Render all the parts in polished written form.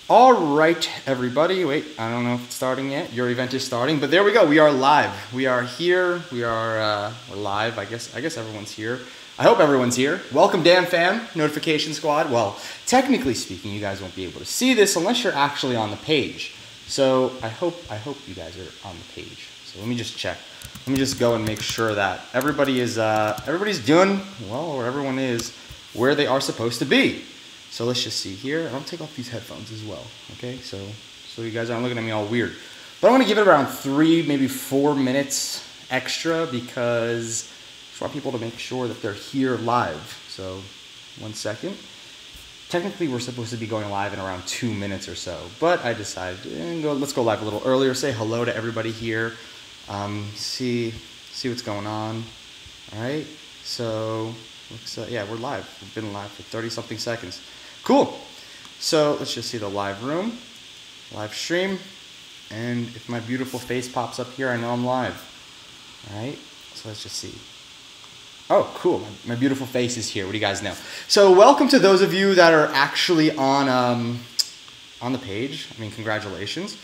All right, everybody. Wait, I don't know if it's starting yet. Your event is starting, but there we go. We are live. We are here. We're live. I guess everyone's here. I hope everyone's here. Welcome, Dan Fam, Notification Squad. Well, technically speaking, you guys won't be able to see this unless you're actually on the page. So I hope you guys are on the page. So let me just check. Let me just go and make sure that everybody's doing well, or everyone is where they are supposed to be. So let's just see here. I'll take off these headphones as well, okay? So you guys aren't looking at me all weird. But I want to give it around 3, maybe 4 minutes extra because I just want people to make sure that they're here live. So 1 second. Technically, we're supposed to be going live in around 2 minutes or so, but I decided let's go live a little earlier. Say hello to everybody here. See what's going on. All right. So yeah, we're live. We've been live for 30-something seconds. Cool. So let's just see the live room, live stream, and if my beautiful face pops up here, I know I'm live. All right. So let's just see. Oh, cool. My beautiful face is here. What do you guys know? So welcome to those of you that are actually on the page. I mean, congratulations.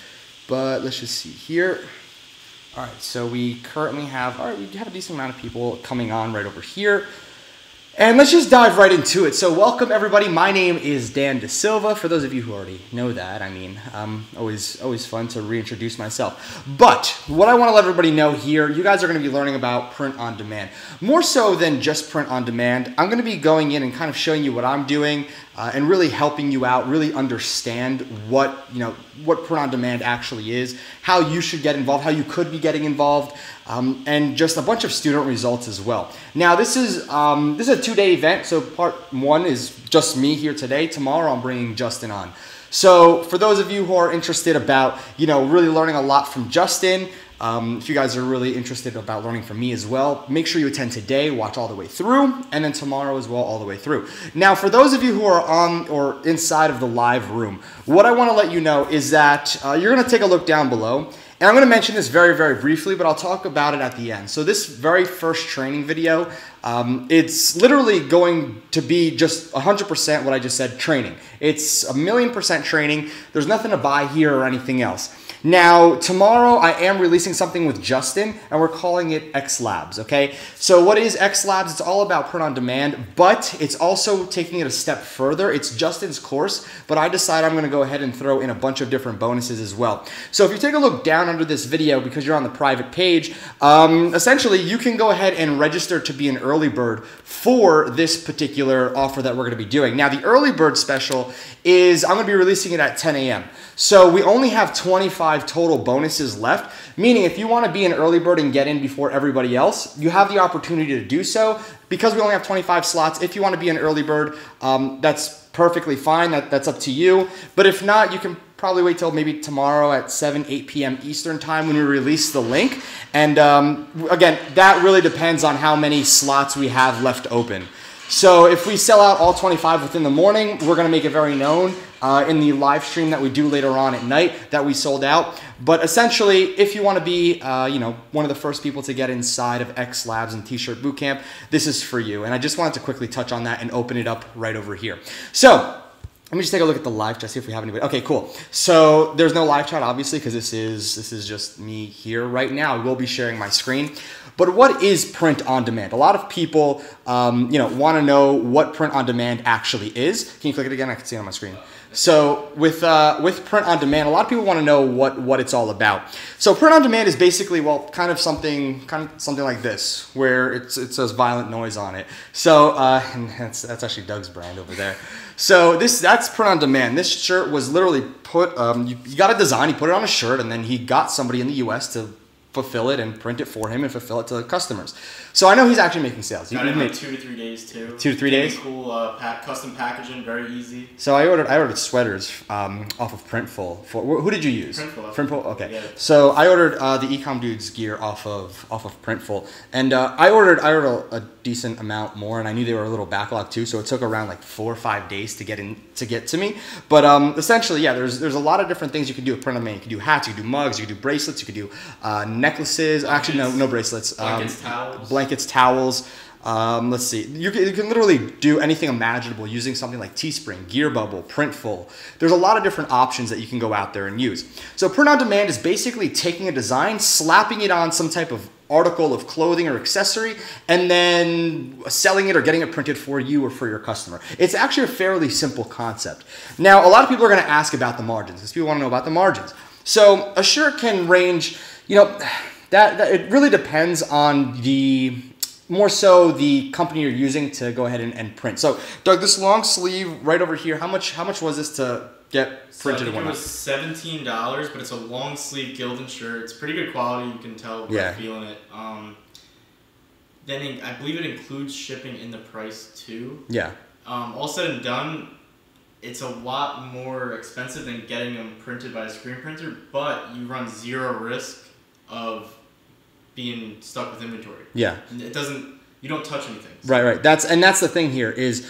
But let's just see here. All right. So we currently have, we have a decent amount of people coming on right over here. And let's just dive right into it. So welcome everybody. My name is Dan De Silva. For those of you who already know that, I mean, always fun to reintroduce myself. But what I want to let everybody know here, you guys are going to be learning about print on demand. More so than just print on demand, I'm going to be going in and kind of showing you what I'm doing and really helping you out, really understand what print on demand actually is, how you should get involved, how you could be getting involved, and just a bunch of student results as well. Now this is a 2-day event, so part 1 is just me here today. Tomorrow I'm bringing Justin on. So for those of you who are interested about really learning a lot from Justin, if you guys are really interested about learning from me as well, make sure you attend today, watch all the way through, and then tomorrow as well all the way through. Now for those of you who are on or inside of the live room, what I want to let you know is that you're going to take a look down below. And I'm going to mention this very, very briefly, but I'll talk about it at the end. So this very first training video, it's literally going to be just 100% what I just said, training. It's 1,000,000% training. There's nothing to buy here or anything else. Now, tomorrow I am releasing something with Justin, and we're calling it XLABS, okay? So what is XLABS? It's all about print on demand, but it's also taking it a step further. It's Justin's course, but I decided I'm going to go ahead and throw in a bunch of different bonuses as well. So if you take a look down under this video, because you're on the private page, essentially you can go ahead and register to be an early bird for this particular offer that we're going to be doing. Now, the early bird special is, I'm going to be releasing it at 10 a.m. So we only have 25 total bonuses left, meaning if you want to be an early bird and get in before everybody else, you have the opportunity to do so. Because we only have 25 slots, if you want to be an early bird, that's perfectly fine. That's up to you. But if not, you can probably wait till maybe tomorrow at 8 p.m. Eastern time when we release the link. And again, that really depends on how many slots we have left open. So if we sell out all 25 within the morning, we're going to make it very known in the live stream that we do later on at night that we sold out. But essentially, if you want to be one of the first people to get inside of XLABS and T-shirt Bootcamp, this is for you. And I just wanted to quickly touch on that and open it up right over here. So let me just take a look at the live chat, see if we have anybody. Okay, cool. So there's no live chat, obviously, because this is just me here right now. I will be sharing my screen. But what is print on demand? A lot of people, want to know what print on demand actually is. Can you click it again? I can see it on my screen. So with print on demand, a lot of people want to know what it's all about. So print on demand is basically, well, kind of something like this, where it says violent noise on it. So and that's actually Doug's brand over there. So that's print on demand. This shirt was literally put. You got a design. He put it on a shirt, and then he got somebody in the U.S. to fulfill it and print it for him and fulfill it to the customers. So I know he's actually making sales. Got it in like 2 to 3 days too. 2 to 3 days. Cool custom packaging, very easy. So I ordered sweaters off of Printful. Who did you use? Printful. Okay. Yeah. So I ordered the Ecom Dudes gear off of Printful, and I ordered a decent amount more, and I knew they were a little backlogged too. So it took around like 4 or 5 days to get to me. But essentially, yeah, there's a lot of different things you can do with print on demand. You can do hats, you can do mugs, you can do bracelets, you can do necklaces. Actually, no bracelets. Blankets, towels. Blankets, towels. Let's see. You can literally do anything imaginable using something like Teespring, Gearbubble, Printful. There's a lot of different options that you can go out there and use. So print on demand is basically taking a design, slapping it on some type of article of clothing or accessory, and then selling it or getting it printed for you or for your customer. It's actually a fairly simple concept. Now, a lot of people are going to ask about the margins because people want to know about the margins. So a shirt can range, that it really depends on more so the company you're using to go ahead and print. So Doug, this long sleeve right over here, how much was this to get printed? So I think it was $17, but it's a long sleeve Gildan shirt. It's pretty good quality. You can tell by feeling it. Then I believe it includes shipping in the price too. Yeah. All said and done, it's a lot more expensive than getting them printed by a screen printer, but you run zero risk of being stuck with inventory. Yeah. You don't touch anything. So. Right. That's the thing here is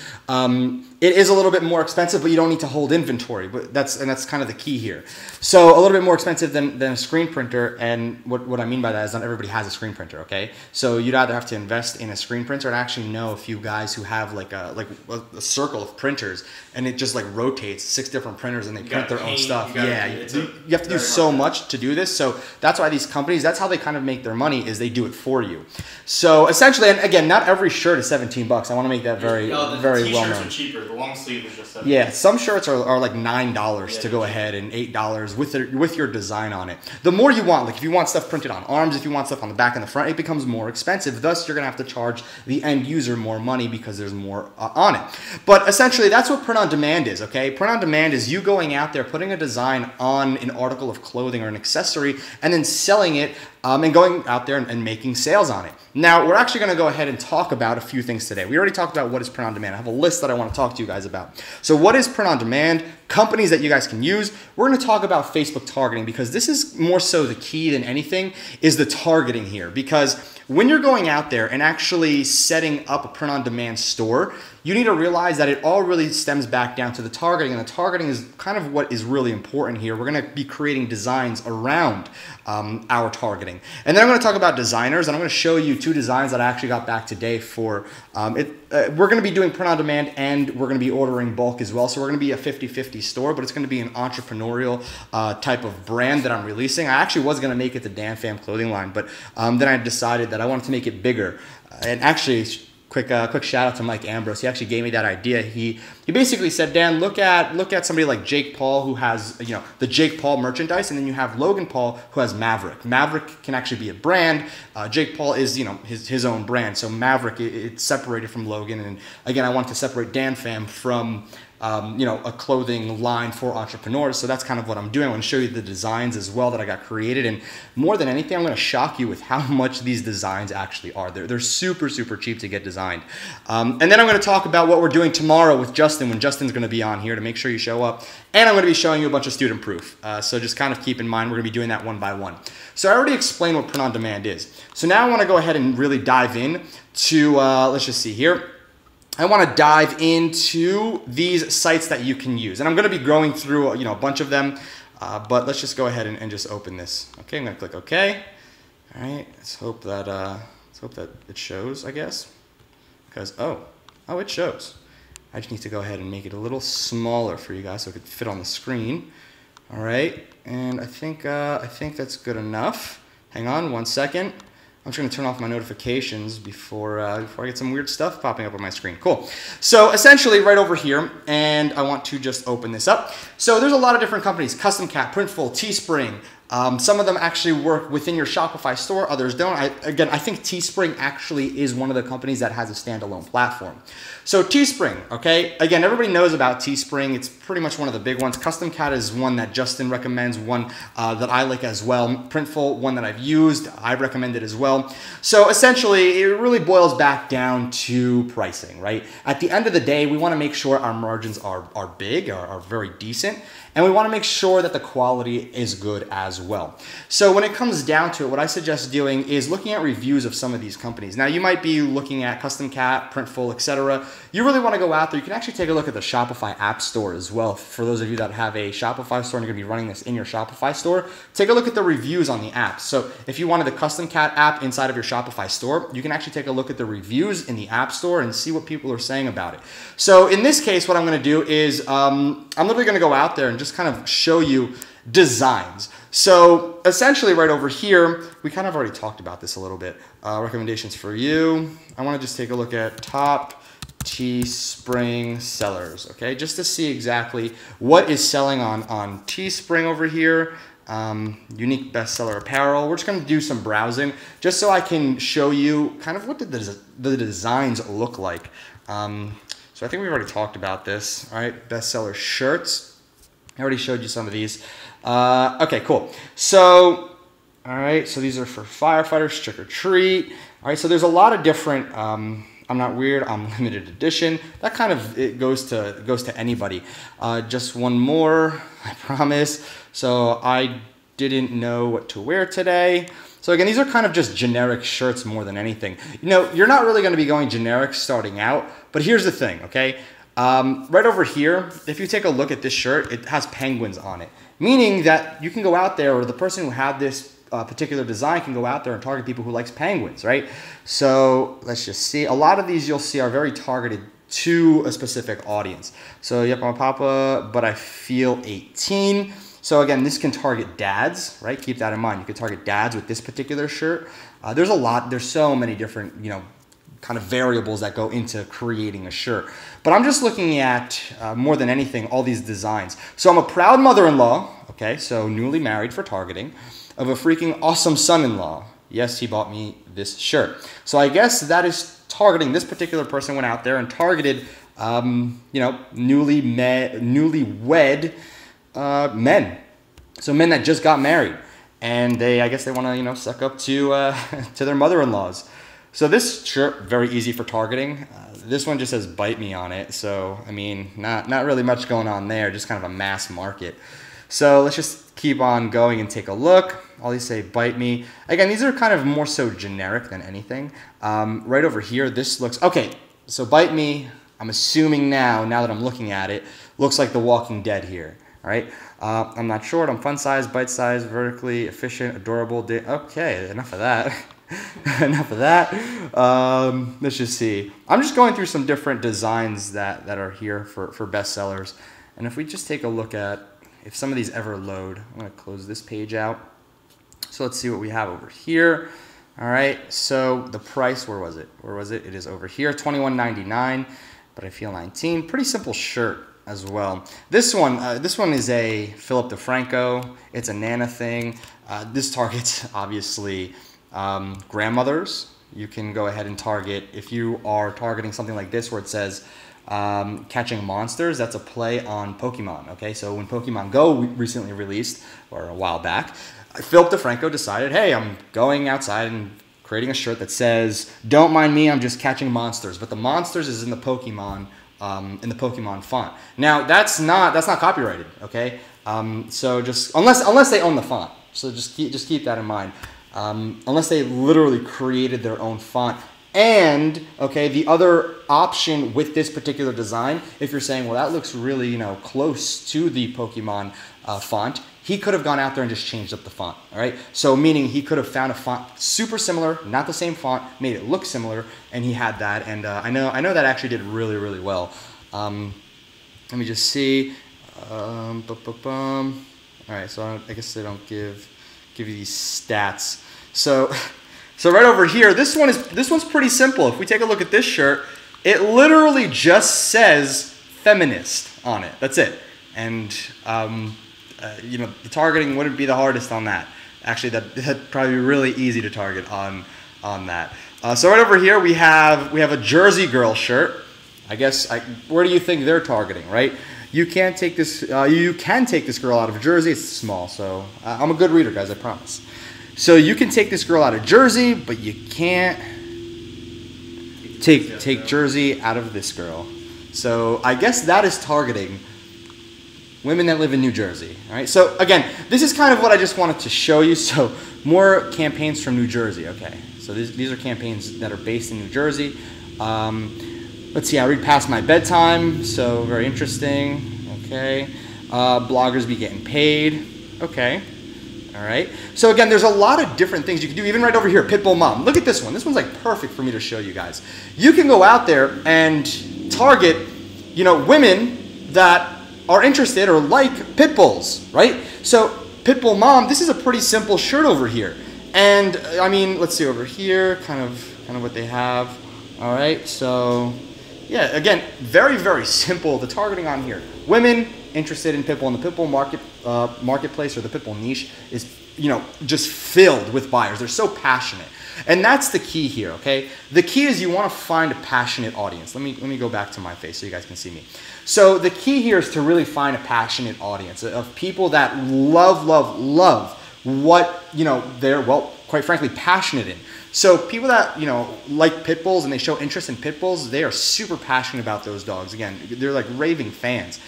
it is a little bit more expensive, but you don't need to hold inventory. But that's kind of the key here. So a little bit more expensive than a screen printer, and what I mean by that is not everybody has a screen printer. Okay, so you'd either have to invest in a screen printer, and I actually know a few guys who have like a circle of printers, and it just like rotates 6 different printers, and they print their own stuff. You have to do so much to do this. So that's why these companies, that's how they kind of make their money, is they do it for you. So essentially, and again, not every shirt is $17. I want to make that very very well known. Are cheaper. The long sleeve is just $17. Yeah, some shirts are like $9 to go ahead, and $8 with your design on it. The more you want, like if you want stuff printed on arms, if you want stuff on the back and the front, it becomes more expensive. Thus, you're gonna have to charge the end user more money because there's more on it. But essentially, that's what print on demand is. Okay, print on demand is you going out there, putting a design on an article of clothing or an accessory, and then selling it. And going out there and making sales on it. Now, we're actually going to go ahead and talk about a few things today. We already talked about what is print on demand. I have a list that I want to talk to you guys about. So what is print on demand? Companies that you guys can use. We're going to talk about Facebook targeting because this is more so the key than anything is the targeting here. Because when you're going out there and actually setting up a print on demand store, you need to realize that it all really stems back down to the targeting, and the targeting is kind of what is really important here. We're going to be creating designs around our targeting. And then I'm going to talk about designers, and I'm going to show you 2 designs that I actually got back today for we're going to be doing print on demand, and we're going to be ordering bulk as well. So we're going to be a 50-50 store, but it's going to be an entrepreneurial type of brand that I'm releasing. I actually was going to make it the Dan Fam clothing line, but then I decided that I wanted to make it bigger. And actually, quick shout out to Mike Ambrose. He actually gave me that idea. He basically said, Dan, look at somebody like Jake Paul who has the Jake Paul merchandise, and then you have Logan Paul who has Maverick. Maverick can actually be a brand. Jake Paul is his own brand. So Maverick it's separated from Logan, and again I wanted to separate Dan Fam from a clothing line for entrepreneurs. So that's kind of what I'm doing. I want to show you the designs as well that I got created. And more than anything, I'm going to shock you with how much these designs actually are. They're super, super cheap to get designed. And then I'm going to talk about what we're doing tomorrow with Justin, when Justin's going to be on here to make sure you show up. And I'm going to be showing you a bunch of student proof. So just kind of keep in mind, we're going to be doing that one by one. So I already explained what print on demand is. So now I want to go ahead and really dive in to, let's just see here. I want to dive into these sites that you can use. And I'm going to be going through a bunch of them, but let's just go ahead and just open this. Okay, I'm going to click OK. All right, let's hope that it shows, I guess. Because, oh, it shows. I just need to go ahead and make it a little smaller for you guys so it could fit on the screen. All right, and I think that's good enough. Hang on 1 second. I'm just going to turn off my notifications before I get some weird stuff popping up on my screen. Cool. So essentially right over here, and I want to just open this up. So there's a lot of different companies: Custom Cat, Printful, Teespring. Some of them actually work within your Shopify store, others don't. I think Teespring actually is one of the companies that has a standalone platform. So Teespring, okay? Again, everybody knows about Teespring. It's pretty much one of the big ones. Custom Cat is one that Justin recommends, one that I like as well. Printful, one that I've used, I recommend it as well. So essentially, it really boils back down to pricing, right? At the end of the day, we want to make sure our margins are big, are very decent, and we want to make sure that the quality is good as well. So when it comes down to it, what I suggest doing is looking at reviews of some of these companies. Now you might be looking at Custom Cat, Printful, etc. You really want to go out there. You can actually take a look at the Shopify App Store as well. For those of you that have a Shopify store and you're going to be running this in your Shopify store, take a look at the reviews on the apps. So if you wanted the Custom Cat app inside of your Shopify store, you can actually take a look at the reviews in the App Store and see what people are saying about it. So in this case, what I'm going to do is I'm literally going to go out there and just kind of show you designs. So essentially right over here, we kind of already talked about this a little bit. Recommendations for you. I want to just take a look at top Teespring sellers, okay? Just to see exactly what is selling on Teespring over here. Unique bestseller apparel. We're just going to do some browsing just so I can show you kind of what the designs look like. So I think we've already talked about this. All right, bestseller shirts. I already showed you some of these. Okay, cool. So, all right, so these are for firefighters, trick or treat. All right, so there's a lot of different, I'm not weird, I'm limited edition. That kind of, it goes to anybody. Just one more, I promise. So I didn't know what to wear today. So again, these are kind of just generic shirts more than anything. You know, you're not really gonna be going generic starting out, but here's the thing, okay? Right over here, if you take a look at this shirt, it has penguins on it. Meaning that you can go out there, or the person who had this particular design can go out there and target people who likes penguins, right? So let's just see. A lot of these you'll see are very targeted to a specific audience. So yep, I'm a papa, but I feel 18. So again, this can target dads, right? Keep that in mind. You can target dads with this particular shirt. There's so many different, you know, kind of variables that go into creating a shirt. But I'm just looking at, more than anything, all these designs. So I'm a proud mother-in-law, okay, so newly married for targeting, of a freaking awesome son-in-law. Yes, he bought me this shirt. So I guess that is targeting, this particular person went out there and targeted, you know, newlywed men. So men that just got married. And I guess they want to, you know, suck up to their mother-in-laws. So this shirt, very easy for targeting. This one just says "bite me" on it. So, I mean, not really much going on there, just kind of a mass market. So let's just keep on going and take a look. All these say "bite me." Again, these are kind of more so generic than anything. Right over here, this looks, okay, so "bite me," I'm assuming now that I'm looking at it, looks like The Walking Dead here, all right? I'm not short, I'm fun size, bite size, vertically efficient, adorable. Okay, enough of that. Enough of that. Let's just see. I'm just going through some different designs that are here for bestsellers. And if we just take a look at if some of these ever load, I'm going to close this page out. So let's see what we have over here. All right. So the price, where was it? Where was it? It is over here, $21.99, but I feel 19. Pretty simple shirt as well. This one is a Philip DeFranco. It's a Nana thing. This targets obviously grandmothers. You can go ahead and target, if you are targeting something like this where it says catching monsters, that's a play on Pokemon, okay? So when Pokemon Go recently released, or a while back, Philip DeFranco decided, hey, I'm going outside and creating a shirt that says, don't mind me, I'm just catching monsters. But the monsters is in the Pokemon font. Now that's not copyrighted, okay? So just, unless they own the font. So just keep that in mind. Unless they literally created their own font. And, okay, the other option with this particular design, if you're saying, well, that looks really, you know, close to the Pokemon font, he could have gone out there and just changed up the font, all right? So meaning he could have found a font super similar, not the same font, made it look similar, and he had that. And I know that actually did really, really well. Let me just see. All right, so I guess they don't give you these stats. So right over here, this one's pretty simple. If we take a look at this shirt, it literally just says feminist on it. That's it. And you know, the targeting wouldn't be the hardest on that. Actually, that'd probably be really easy to target on that. So right over here, we have a Jersey Girl shirt. I guess where do you think they're targeting, right? You can take this girl out of Jersey. It's small, so I'm a good reader, guys, I promise. So you can take this girl out of Jersey, but you can't take Jersey out of this girl. So I guess that is targeting women that live in New Jersey. All right. So again, this is kind of what I just wanted to show you. So more campaigns from New Jersey. Okay. So these are campaigns that are based in New Jersey. Let's see. I read past my bedtime. So very interesting. Okay. Bloggers be getting paid. Okay. All right. So again, there's a lot of different things you can do. Even right over here, Pitbull Mom. Look at this one. This one's like perfect for me to show you guys. You can go out there and target, women that are interested or like pit bulls, right? So Pitbull Mom, this is a pretty simple shirt over here. And I mean, let's see over here, kind of what they have. All right. So yeah, again, very, very simple. The targeting on here. Women interested in pitbull, and the pitbull marketplace or the pitbull niche is, just filled with buyers. They're so passionate. And that's the key here, okay? The key is you want to find a passionate audience. Let me go back to my face so you guys can see me. So the key here is to really find a passionate audience of people that love what, they're, well, quite frankly, passionate in. So people that, like pit bulls and they show interest in pit bulls, they are super passionate about those dogs. Again, they're like raving fans.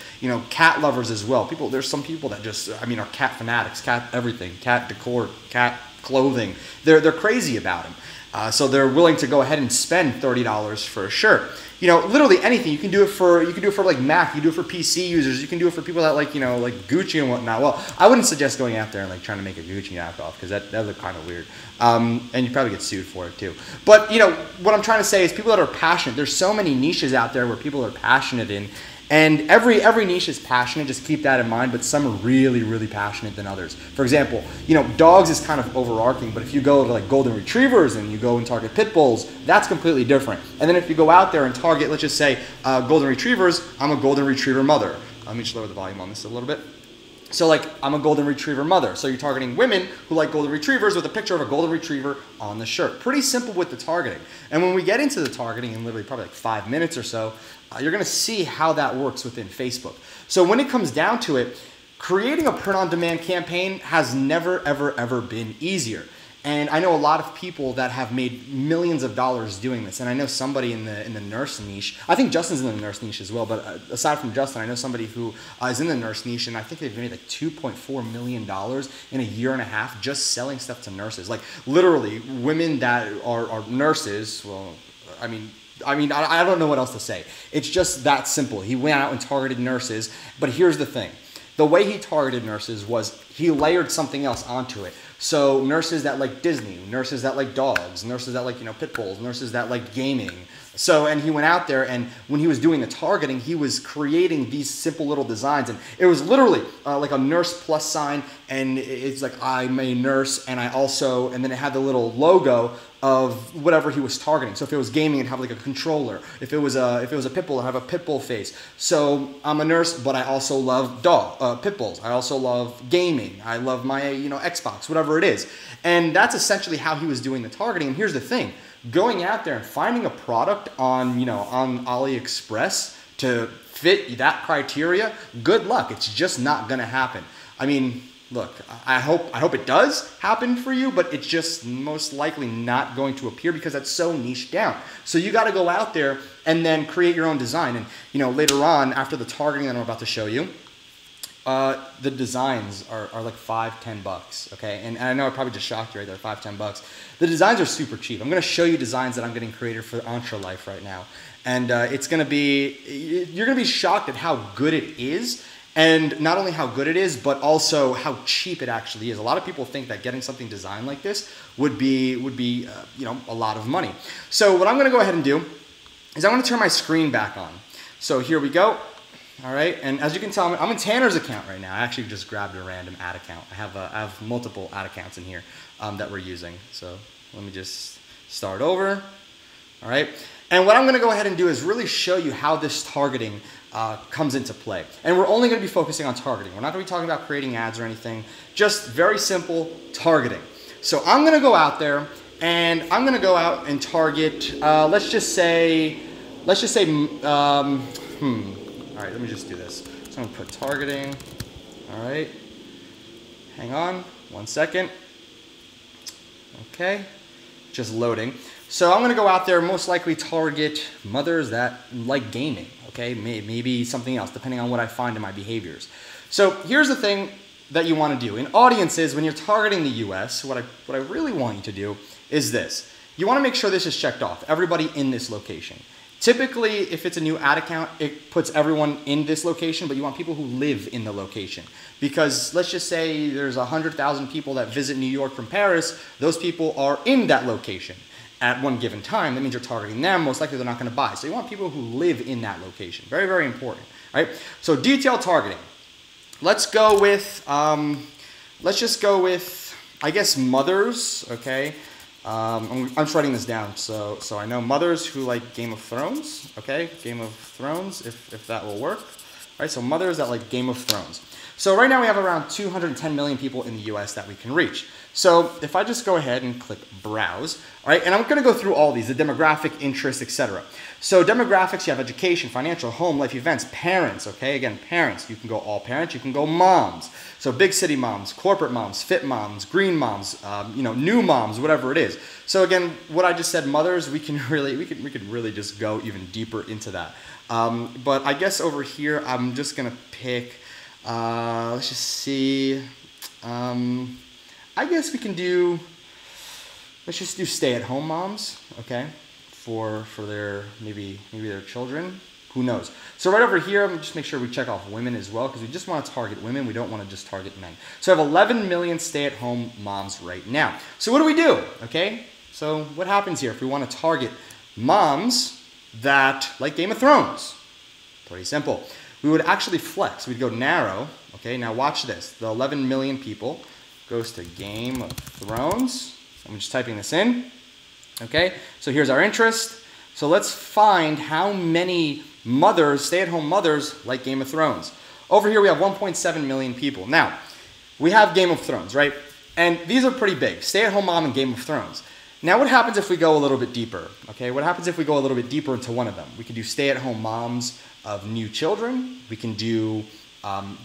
Cat lovers as well. There's some people that just, are cat fanatics, cat everything, cat decor, cat clothing. They're crazy about them. So they're willing to go ahead and spend $30 for a shirt. Literally anything. You can do it for like Mac. You can do it for PC users. You can do it for people that like Gucci and whatnot. Well, I wouldn't suggest going out there and like trying to make a Gucci knockoff because that look kind of weird. And you probably get sued for it too. But what I'm trying to say is people that are passionate. There's so many niches out there where people are passionate in. And every niche is passionate, just keep that in mind, but some are really, really passionate than others. For example, dogs is kind of overarching, but if you go to like golden retrievers and you go and target pit bulls, that's completely different. And then if you go out there and target, let's just say golden retrievers, I'm a golden retriever mother. Let me just lower the volume on this a little bit. So like, I'm a golden retriever mother. So you're targeting women who like golden retrievers with a picture of a golden retriever on the shirt. Pretty simple with the targeting. And when we get into the targeting in literally probably like 5 minutes or so, you're going to see how that works within Facebook. So when it comes down to it, creating a print-on-demand campaign has never, ever, ever been easier. And I know a lot of people that have made millions of dollars doing this. And I know somebody in the nurse niche. I think Justin's in the nurse niche as well. But aside from Justin, I know somebody who is in the nurse niche. And I think they've made like $2.4 million in a year and a half just selling stuff to nurses. Like literally women that are nurses. Well, I mean, I don't know what else to say. It's just that simple. He went out and targeted nurses. But here's the thing. The way he targeted nurses was he layered something else onto it. So nurses that like Disney, nurses that like dogs, nurses that like, pit bulls, nurses that like gaming. So, and he went out there and when he was doing the targeting, he was creating these simple little designs. And it was literally like a nurse plus sign. And it's like, I'm a nurse. And and then it had the little logo of whatever he was targeting. So if it was gaming, it'd have like a controller. If it was a pit bull, it'd have a pit bull face. So I'm a nurse, but I also love pit bulls. I also love gaming. I love my, Xbox, whatever it is. And that's essentially how he was doing the targeting. And here's the thing. Going out there and finding a product on AliExpress to fit that criteria, good luck. It's just not going to happen. I mean, look, I hope it does happen for you, but it's just most likely not going to appear because that's so niche down. So you got to go out there and then create your own design. And later on, after the targeting that I'm about to show you, the designs are like $5-10, okay? And I know I probably just shocked you right there, $5-10. The designs are super cheap. I'm gonna show you designs that I'm getting created for Entre Life right now. And it's gonna be, you're gonna be shocked at how good it is. And not only how good it is, but also how cheap it actually is. A lot of people think that getting something designed like this would be a lot of money. So what I'm gonna go ahead and do is I'm gonna turn my screen back on. So here we go. All right, and as you can tell, I'm in Tanner's account right now. I actually just grabbed a random ad account. I have multiple ad accounts in here that we're using. So let me just start over. All right, and what I'm gonna go ahead and do is really show you how this targeting comes into play. And we're only gonna be focusing on targeting. We're not gonna be talking about creating ads or anything, just very simple targeting. So I'm gonna go out there and I'm gonna go out and target, let's just say, all right, let me just do this. So I'm gonna put targeting. All right, hang on 1 second. Okay, just loading. So I'm gonna go out there, most likely target mothers that like gaming. Okay, maybe something else, depending on what I find in my behaviors. So here's the thing that you want to do. In audiences, when you're targeting the US, what I really want you to do is this. You want to make sure this is checked off, everybody in this location. Typically, if it's a new ad account, it puts everyone in this location, but you want people who live in the location. Because let's just say there's 100,000 people that visit New York from Paris, those people are in that location at one given time. That means you're targeting them, most likely they're not going to buy. So you want people who live in that location. Very, very important, right? So detailed targeting. Let's go with, let's just go with, I guess, mothers, okay? I'm just writing this down so I know mothers who like Game of Thrones, okay? Game of Thrones, if that will work. Right, so mothers that like Game of Thrones. So right now we have around 210 million people in the US that we can reach. So if I just go ahead and click browse, all right, and I'm gonna go through all these, the demographic, interests, etc. So demographics, you have education, financial, home, life events, parents, okay? Again, parents, you can go all parents, you can go moms. So big city moms, corporate moms, fit moms, green moms, new moms, whatever it is. So again, what I just said, mothers, we could really just go even deeper into that. But I guess over here, I'm just gonna pick, let's just see, I guess we can do, let's just do stay-at-home moms, okay, for their, maybe their children, who knows. So right over here, I'm gonna just make sure we check off women as well, because we just want to target women, we don't want to just target men. So I have 11 million stay-at-home moms right now. So what do we do, okay? So what happens here if we want to target moms that like Game of Thrones? Pretty simple. We would actually flex, we'd go narrow, okay, now watch this, the 11 million people goes to Game of Thrones. I'm just typing this in. Okay, so here's our interest. So let's find how many mothers, stay-at-home mothers, like Game of Thrones. Over here we have 1.7 million people. Now, we have Game of Thrones, right? And these are pretty big, stay-at-home mom and Game of Thrones. Now what happens if we go a little bit deeper? Okay, what happens if we go a little bit deeper into one of them? We can do stay-at-home moms of new children. We can do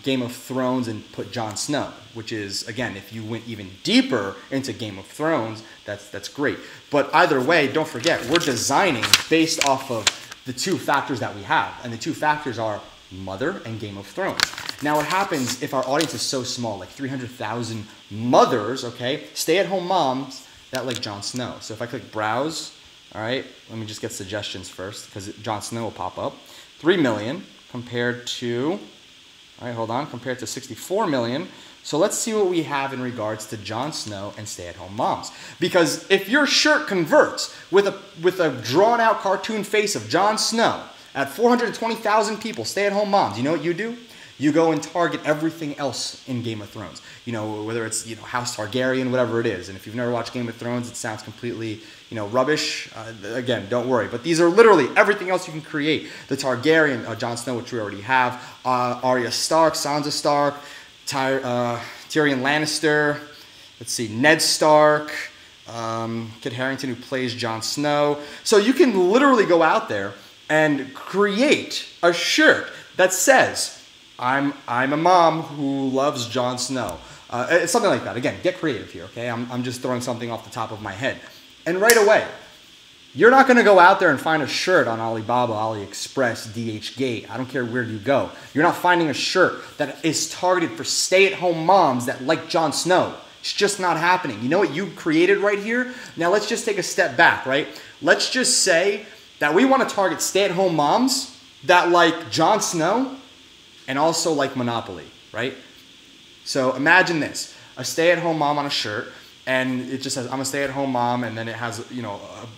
Game of Thrones and put Jon Snow, which is, again, if you went even deeper into Game of Thrones, that's great. But either way, don't forget, we're designing based off of the two factors that we have, and the two factors are mother and Game of Thrones. Now what happens if our audience is so small, like 300,000 mothers, okay, stay-at-home moms that like Jon Snow. So if I click browse, all right, let me just get suggestions first, because Jon Snow will pop up. 3 million compared to, all right, hold on, compared to 64 million. So let's see what we have in regards to Jon Snow and stay-at-home moms. Because if your shirt converts with a drawn-out cartoon face of Jon Snow at 420,000 people, stay-at-home moms, you know what you do? You go and target everything else in Game of Thrones. You know, whether it's, House Targaryen, whatever it is. And if you've never watched Game of Thrones, it sounds completely, rubbish. Again, don't worry. But these are literally everything else you can create. The Targaryen, Jon Snow, which we already have, Arya Stark, Sansa Stark, Tyrion Lannister, let's see, Ned Stark, Kit Harington, who plays Jon Snow. So you can literally go out there and create a shirt that says, I'm a mom who loves Jon Snow. It's something like that. Again, get creative here, okay? I'm just throwing something off the top of my head. And right away, you're not going to go out there and find a shirt on Alibaba, AliExpress, DHgate. I don't care where you go. You're not finding a shirt that is targeted for stay-at-home moms that like Jon Snow. It's just not happening. You know what you created right here? Now let's just take a step back, right? Let's just say that we want to target stay-at-home moms that like Jon Snow and also like Monopoly, right? So imagine this, a stay-at-home mom on a shirt, and it just says, I'm a stay-at-home mom, and then it has,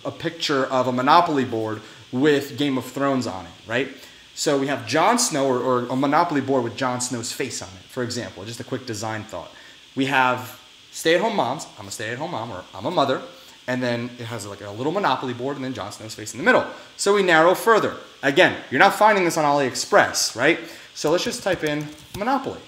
a picture of a Monopoly board with Game of Thrones on it, right? So we have Jon Snow, or a Monopoly board with Jon Snow's face on it, for example, just a quick design thought. We have stay-at-home moms, I'm a stay-at-home mom, or I'm a mother, and then it has like a little Monopoly board, and then Jon Snow's face in the middle. So we narrow further. Again, you're not finding this on AliExpress, right? So let's just type in Monopoly.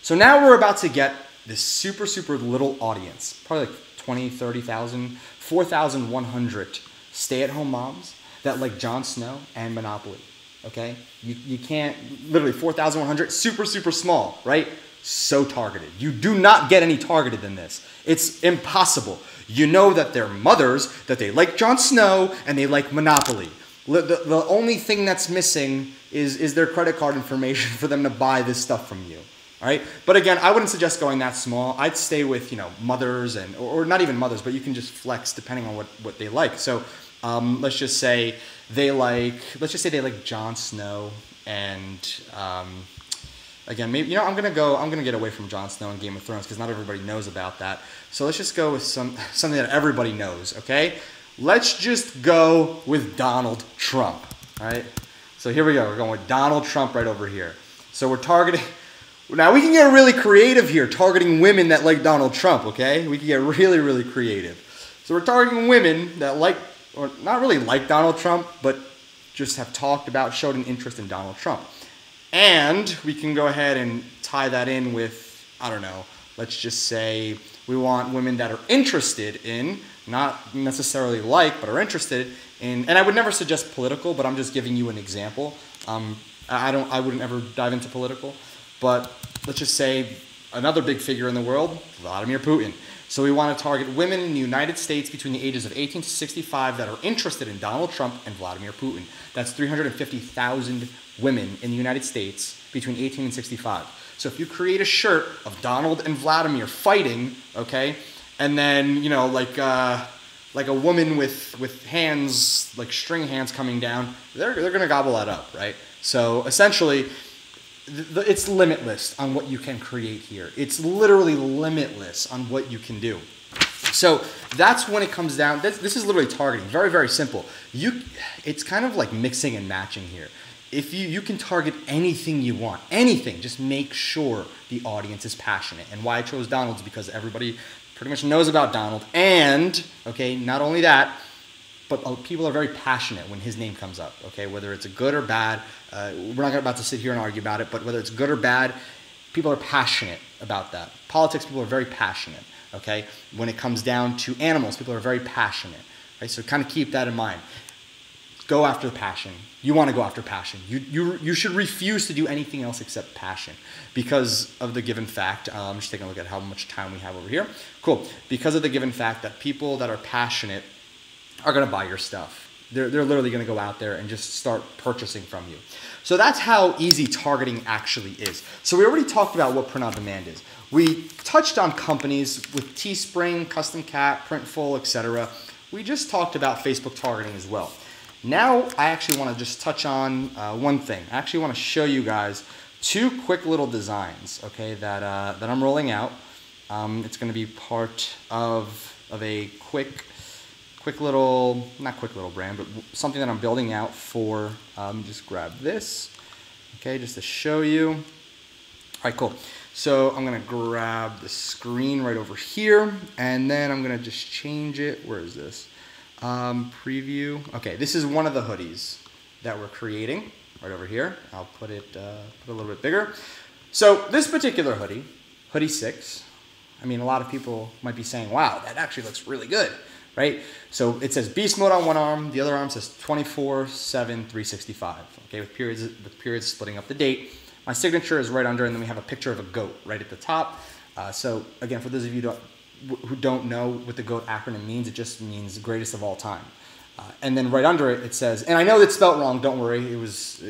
So now we're about to get this super, super little audience, probably like 20, 30,000, 4,100 stay-at-home moms that like Jon Snow and Monopoly, okay? You can't, literally 4,100, super, super small, right? So targeted. You do not get any targeted than this. It's impossible. You know that they're mothers, that they like Jon Snow, and they like Monopoly. The only thing that's missing is their credit card information for them to buy this stuff from you. All right, but again, I wouldn't suggest going that small. I'd stay with mothers or not even mothers, but you can just flex depending on what they like. So let's just say they like Jon Snow, and again, maybe I'm gonna get away from Jon Snow and Game of Thrones because not everybody knows about that. So let's just go with something that everybody knows. Okay, let's just go with Donald Trump. All right, so here we go. We're going with Donald Trump right over here. So we're targeting. Now, we can get really creative here, targeting women that like Donald Trump, okay? We can get really, really creative. So we're targeting women that like, or not really like Donald Trump, but just have talked about, showed an interest in Donald Trump. And we can go ahead and tie that in with, I don't know, let's just say we want women that are interested in, not necessarily like, but are interested in, and I would never suggest political, but I'm just giving you an example. I wouldn't ever dive into political. But let's just say another big figure in the world, Vladimir Putin. So we want to target women in the United States between the ages of 18 to 65 that are interested in Donald Trump and Vladimir Putin. That's 350,000 women in the United States between 18 and 65. So if you create a shirt of Donald and Vladimir fighting, okay, and then, like a woman with hands, like string hands coming down, they're going to gobble that up, right? So essentially, it's limitless on what you can create here. It's literally limitless on what you can do. So that's when it comes down. This is literally targeting. Very, very simple. It's kind of like mixing and matching here. If you can target anything you want, anything, just make sure the audience is passionate. And why I chose Donald is because everybody pretty much knows about Donald. And, okay, not only that, but people are very passionate when his name comes up, okay? Whether it's a good or bad, we're not about to sit here and argue about it, but whether it's good or bad, people are passionate about that. Politics, people are very passionate, okay? When it comes down to animals, people are very passionate, right? So kind of keep that in mind. Go after the passion. You want to go after passion. You should refuse to do anything else except passion because of the given fact. I'm just taking a look at how much time we have over here. Cool. Because of the given fact that people that are passionate are going to buy your stuff. They're literally going to go out there and just start purchasing from you. So that's how easy targeting actually is. So we already talked about what print on demand is. We touched on companies with Teespring, Custom Cat, Printful, etc. We just talked about Facebook targeting as well. Now I actually want to just touch on one thing. I actually want to show you guys two quick little designs, okay, that I'm rolling out. It's going to be part of a quick little, not quick little brand, but something that I'm building out for, just grab this, okay, just to show you. All right, cool. So I'm gonna grab the screen right over here, and then I'm gonna just change it. Where is this? Preview. Okay, this is one of the hoodies that we're creating right over here. I'll put it a little bit bigger. So this particular hoodie, hoodie 6, I mean, a lot of people might be saying, wow, that actually looks really good. Right? So it says beast mode on one arm, the other arm says 24/7 365. Okay, with periods splitting up the date. My signature is right under, and then we have a picture of a goat right at the top. So again, for those of you who don't know what the GOAT acronym means, it just means greatest of all time. And then right under it, it says, and I know it's spelled wrong. Don't worry, it was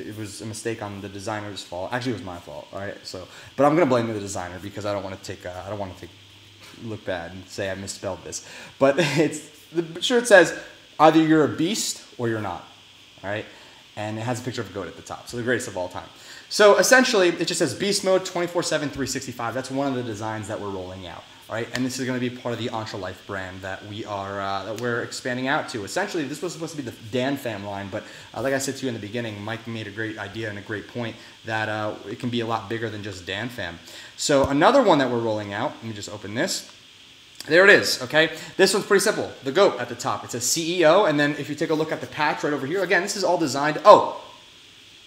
a mistake on the designer's fault. Actually, it was my fault. All right, so but I'm gonna blame the designer because I don't want to look bad and say I misspelled this. But the shirt says either you're a beast or you're not. All right, and it has a picture of a goat at the top. So the greatest of all time. So essentially, it just says beast mode 24/7 365. That's one of the designs that we're rolling out. All right, and this is going to be part of the Entre Life brand that we're expanding out to. Essentially, this was supposed to be the Dan Fam line, but like I said to you in the beginning, Mike made a great idea and a great point that it can be a lot bigger than just Dan Fam. So another one that we're rolling out. Let me just open this. There it is, okay? This one's pretty simple. The goat at the top. It says CEO, and then if you take a look at the patch right over here, again, this is all designed. Oh,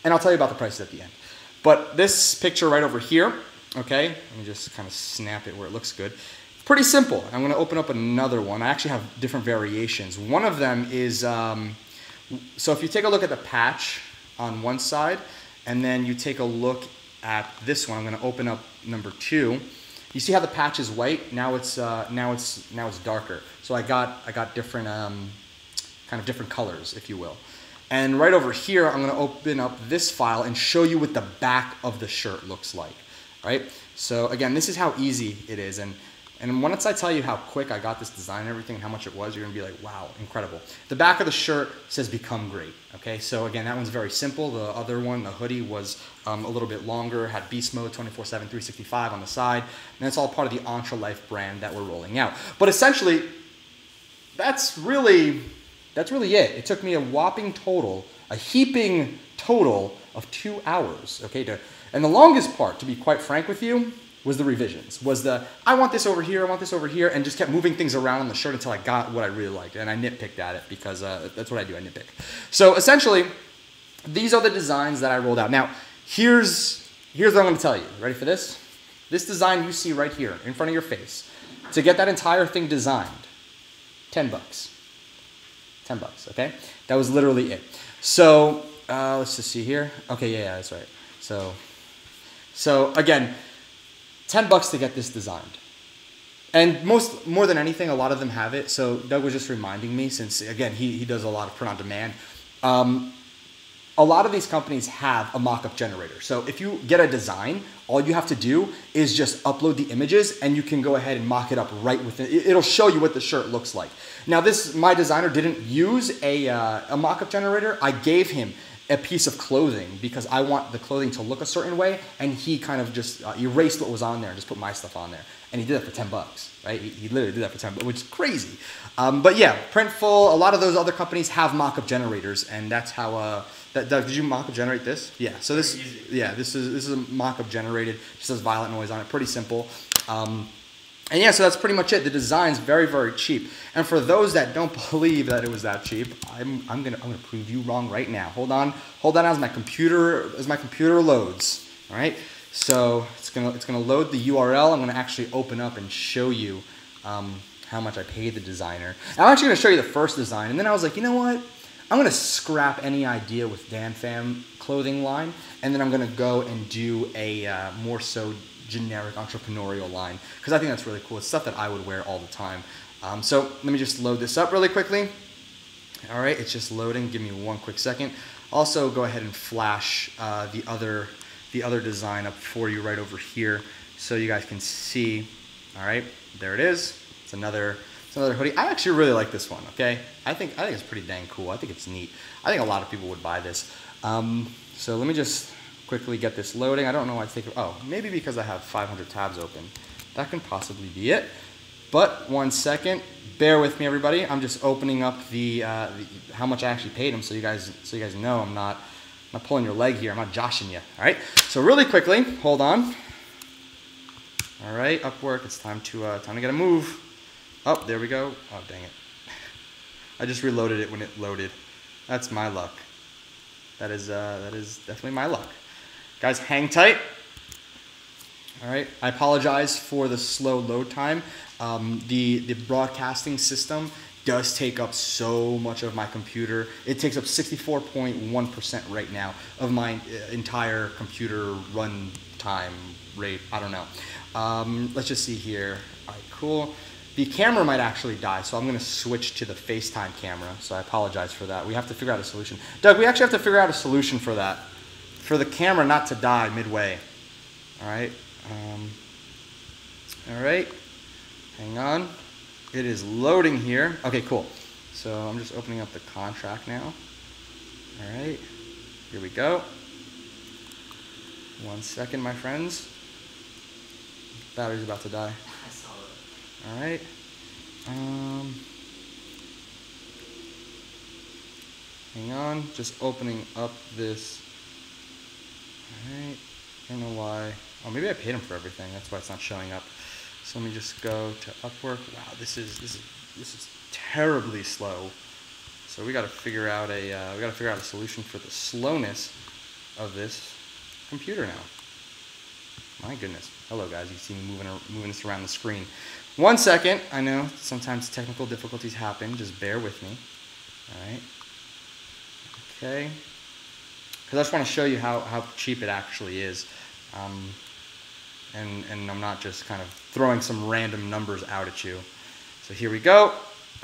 and I'll tell you about the prices at the end. But this picture right over here, okay? Let me just kind of snap it where it looks good. Pretty simple. I'm going to open up another one. I actually have different variations. One of them is, so if you take a look at the patch on one side, and then you take a look at this one, I'm going to open up number 2. You see how the patch is white? Now it's darker. So I got different kind of different colors, if you will. And right over here, I'm gonna open up this file and show you what the back of the shirt looks like, right? So again, this is how easy it is. And once I tell you how quick I got this design and everything and how much it was, you're gonna be like, wow, incredible. The back of the shirt says become great, okay? So again, that one's very simple. The other one, the hoodie, was a little bit longer, had beast mode, 24/7, 365 on the side. And that's all part of the Entre Life brand that we're rolling out. But essentially, that's really it. It took me a whopping total, a heaping total of 2 hours, okay? And the longest part, to be quite frank with you, was the revisions, I want this over here, I want this over here, and just kept moving things around on the shirt until I got what I really liked. And I nitpicked at it because that's what I do, I nitpick. So essentially, these are the designs that I rolled out. Now, here's what I'm gonna tell you. Ready for this? This design you see right here in front of your face, to get that entire thing designed, $10. $10, okay? That was literally it. So, let's just see here. Okay, yeah, that's right. So again, $10 to get this designed. And more than anything, a lot of them have it. So Doug was just reminding me, since again, he does a lot of print on demand. A lot of these companies have a mock-up generator. So if you get a design, all you have to do is just upload the images and you can go ahead and mock it up right within. It'll show you what the shirt looks like. Now my designer didn't use a mock-up generator. I gave him a piece of clothing because I want the clothing to look a certain way, and he kind of just erased what was on there and just put my stuff on there. And he did that for $10, right? He literally did that for $10, which is crazy. But yeah, Printful, a lot of those other companies have mock-up generators, and that's how. Doug, did you mock-up generate this? Yeah. So this is a mock-up generated. It just has violet noise on it. Pretty simple. And yeah, so that's pretty much it. The design's very, very cheap. And for those that don't believe that it was that cheap, I'm gonna prove you wrong right now. Hold on as my computer loads. All right. So it's gonna load the URL. I'm gonna actually open up and show you how much I paid the designer. And I'm actually gonna show you the first design, and then I was like, you know what? I'm gonna scrap any idea with DanFam clothing line, and then I'm gonna go and do a more so generic entrepreneurial line, because I think that's really cool. It's stuff that I would wear all the time. So let me just load this up really quickly. All right, it's just loading. Give me one quick second. Also, go ahead and flash the other design up for you right over here, so you guys can see. All right, there it is. It's another hoodie. I actually really like this one. Okay, I think it's pretty dang cool. I think it's neat. I think a lot of people would buy this. So let me just quickly get this loading. I don't know why it's taking. Oh, maybe because I have 500 tabs open. That can possibly be it. But 1 second, bear with me, everybody. I'm just opening up the how much I actually paid him, so you guys know I'm not pulling your leg here. I'm not joshing you. All right. So really quickly, hold on. All right, Upwork. It's time to get a move. Oh, there we go. Oh, dang it. I just reloaded it when it loaded. That's my luck. That is definitely my luck. Guys, hang tight. All right, I apologize for the slow load time. The broadcasting system does take up so much of my computer. It takes up 64.1% right now of my entire computer run time rate. I don't know. Let's just see here. All right, cool. The camera might actually die, so I'm gonna switch to the FaceTime camera, so I apologize for that. We have to figure out a solution. Doug, we actually have to figure out a solution for that. For the camera not to die midway. All right. All right. Hang on. It is loading here. Okay, cool. So I'm just opening up the contract now. All right. Here we go. 1 second, my friends. Battery's about to die. I saw that. All right. Hang on. Just opening up this. All right. I don't know why. Oh, maybe I paid him for everything. That's why it's not showing up. So let me just go to Upwork. Wow, this is terribly slow. So we got to figure out a solution for the slowness of this computer now. My goodness. Hello, guys. You see me moving this around the screen. 1 second. I know sometimes technical difficulties happen. Just bear with me. All right. Okay. Because I just want to show you how cheap it actually is. And I'm not just kind of throwing some random numbers out at you. So here we go.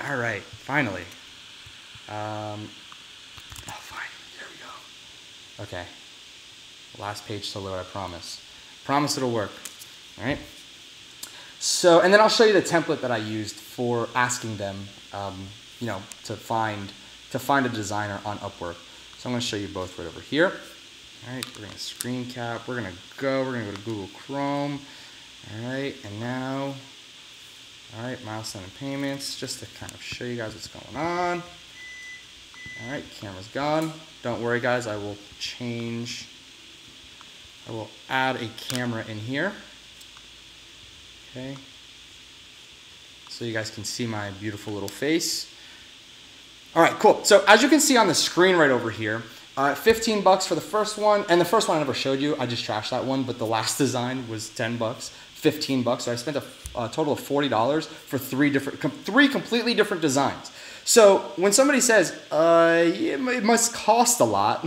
All right, finally. Oh, fine. Okay. Last page to load, I promise. Promise it'll work. All right. So, and then I'll show you the template that I used for asking them, you know, to find a designer on Upwork. So I'm going to show you both right over here. All right, we're going to screen cap. We're going to go to Google Chrome. All right, and now, all right, milestone and payments, just to kind of show you guys what's going on. All right, camera's gone. Don't worry, guys. I will add a camera in here. Okay. So you guys can see my beautiful little face. All right, cool. So as you can see on the screen right over here, $15 for the first one, and the first one I never showed you. I just trashed that one, but the last design was $10, $15. So I spent a total of $40 for three completely different designs. So when somebody says it must cost a lot,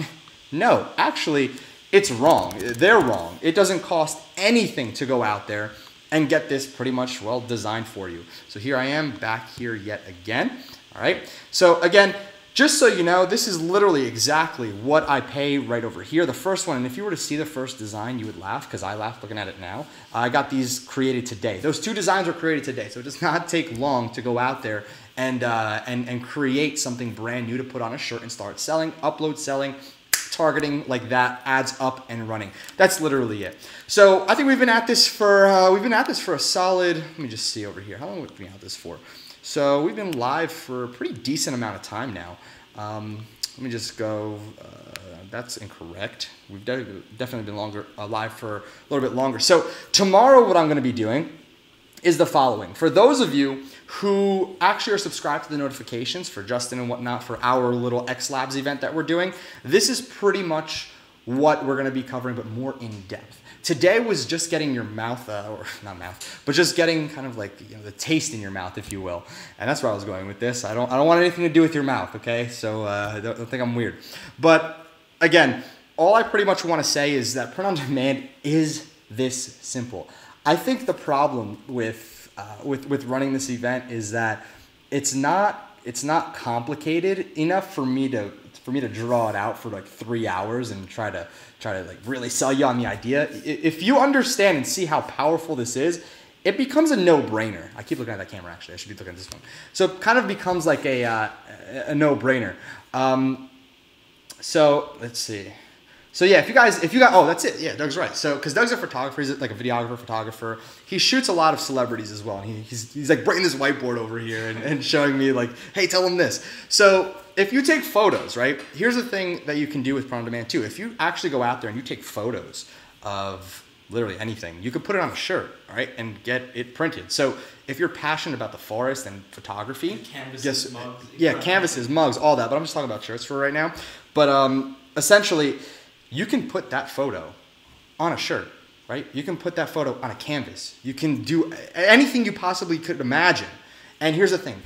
no, actually it's wrong. They're wrong. It doesn't cost anything to go out there and get this pretty much well designed for you. So here I am back here yet again. All right. So again, just so you know, this is literally exactly what I pay right over here. The first one, and if you were to see the first design, you would laugh because I laugh looking at it now. I got these created today. Those two designs were created today. So it does not take long to go out there and create something brand new to put on a shirt and start selling, upload selling, targeting like that, ads up and running. That's literally it. So I think we've been at this for a solid, let me just see over here. How long have we been at this for? So we've been live for a pretty decent amount of time now. Let me just go, that's incorrect. We've definitely been live for a little bit longer. So tomorrow what I'm gonna be doing is the following. For those of you who actually are subscribed to the notifications for Justin and whatnot for our little XLABS event that we're doing, this is pretty much what we're gonna be covering, but more in depth. Today was just getting your mouth, or not mouth, but just getting kind of like, you know, the taste in your mouth, if you will. And that's where I was going with this. I don't want anything to do with your mouth, okay? So don't think I'm weird. But again, all I pretty much want to say is that print on demand is this simple. I think the problem with running this event is that it's not complicated enough for me to draw it out for like 3 hours and try to like really sell you on the idea. If you understand and see how powerful this is, it becomes a no-brainer. I keep looking at that camera, actually. I should be looking at this one. So it kind of becomes like a no-brainer. So let's see. So yeah, if you got, oh, that's it. Yeah, Doug's right. So, because Doug's a photographer, he's like a videographer, photographer. He shoots a lot of celebrities as well. And he's like bringing this whiteboard over here and showing me like, hey, tell him this. So if you take photos, right, here's the thing that you can do with print on demand too. If you actually go out there and you take photos of literally anything, you could put it on a shirt, all right, and get it printed. So if you're passionate about the forest and photography, and canvases, mugs, yeah, canvases, mugs, all that. But I'm just talking about shirts for right now. But essentially, you can put that photo on a shirt, right? You can put that photo on a canvas. You can do anything you possibly could imagine. And here's the thing.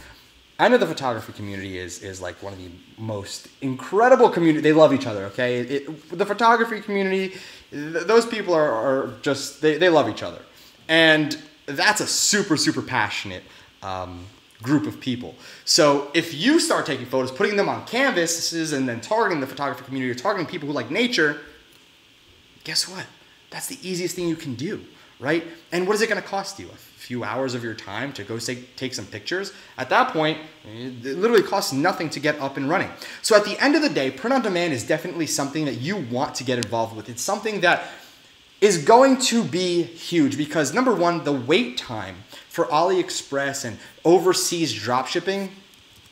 I know the photography community is like one of the most incredible community. They love each other, okay? The photography community, those people are just, they love each other. And that's a super, super passionate group of people. So if you start taking photos, putting them on canvases, and then targeting the photography community, or targeting people who like nature, guess what? That's the easiest thing you can do, right? And what is it going to cost you? A few hours of your time to go take some pictures? At that point, it literally costs nothing to get up and running. So at the end of the day, print on demand is definitely something that you want to get involved with. It's something that is going to be huge because, number one, the wait time for AliExpress and overseas drop shipping,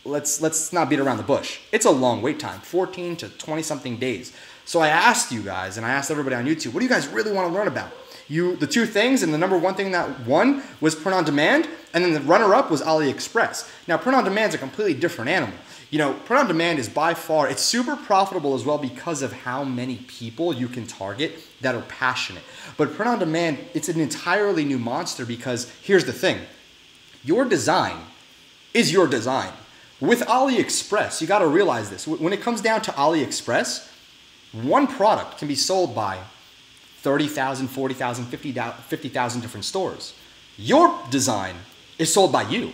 let's not beat around the bush. It's a long wait time, 14 to 20 something days. So I asked you guys, and I asked everybody on YouTube, what do you guys really want to learn about? The two things, and the number one thing that won was print on demand, and then the runner-up was AliExpress. Now, print on demand is a completely different animal. You know, print on demand is by far, it's super profitable as well because of how many people you can target that are passionate. But print on demand, it's an entirely new monster because here's the thing. Your design is your design. With AliExpress, you got to realize this. When it comes down to AliExpress, one product can be sold by 30,000, 40,000, 50,000 different stores. Your design is sold by you.